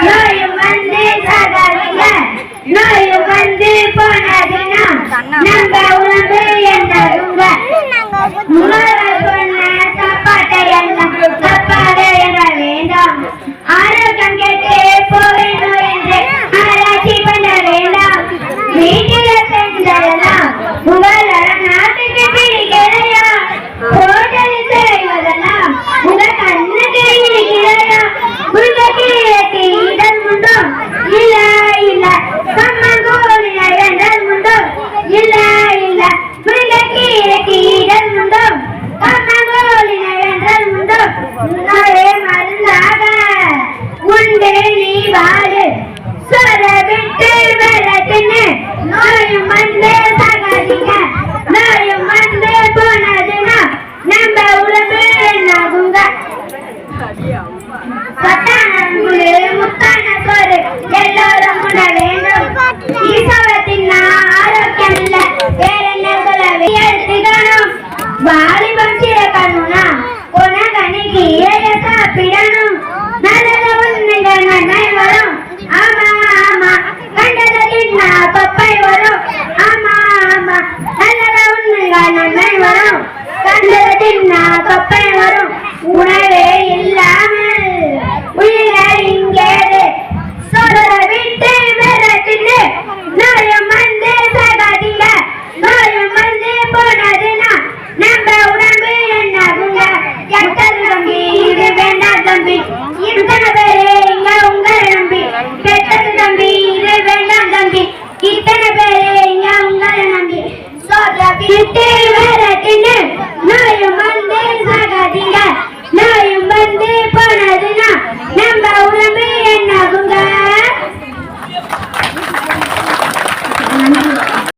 நோயும் வந்து சாகாதீங்க நோயும் வந்து போனதுன்னா நம்ம உடம்பு என்னதுங்க சொன்ன சாப்பாட்டை எல்லாம் தப்பாக எண்ண வேண்டாம் ஆரோக்கியம் கேட்டு போவேணும் என்று ஆராய்ச்சி பண்ண வேண்டாம் வீட்டில் செஞ்சதெல்லாம் உங்களோட நாட்டுக்கு பிடிக்கலையா ஹோட்டலில் செய்வதெல்லாம் உங்க கண்ணுக்கு இருக்கிறையா உங்களுக்கு இதழ் உண்டோ இல்ல இல்ல கம்மங்கோலினர் என்றால் உண்டோ இல்ல இல்ல உங்களுக்கு இதழ் உண்டோ கம்மங்கோலினர் என்றால் உண்டோ நாளே மருந்தாக உண்டு நீ வாடு சொர விட்டு வரட்டுன்னு நோயும் வந்து சாகாதீங்க நோயும் வந்து போனதுன்னா நம்ம உடம்பு என்னாகுங்க பட்டானங்குழு முத்தான சோறு எல்லோரும் உண்ண வேண்டும் ஈசவத்தின் ஆரோக்கியம் இல்ல வேற என்ன சொல்ல எடுத்துக்கணும் வாலிபம் சிறக்கணும்னா உனகனைக்கு சாப்பிடணும் நல்லத உண்மைகள் நன்மை வரும் ஆமா ஆமா கண்டதை தின்னா தொப்பை வரும் ஆமா ஆமா நல்லத உண்மைகள் நன்மை வரும் கண்டதை தின்னா தொப்பை வரும் உணவே இல்லாமல் உயிரை இங்கேது சொல்ற விட்டு விரட்டுன்னு நோயும் வந்து சாகாதீங்க நோயும் வந்து போனதுன்னா நம்ம உடம்பு என்னாகுங்க கெட்டது தம்பி இது வேண்டாம் தம்பி இத்தனை பேரு இங்க உங்களை நம்பி கெட்டது தம்பி இது வேண்டாம் தம்பி இத்தனை பேரு இங்க உங்களை நம்பி சொல்ற விட்டு விரட்டுன்னு நோயும் வந்து சாகாதீங்க நோயும் வந்து போனதுன்னா நம்ம உடம்பு என்னாகுங்க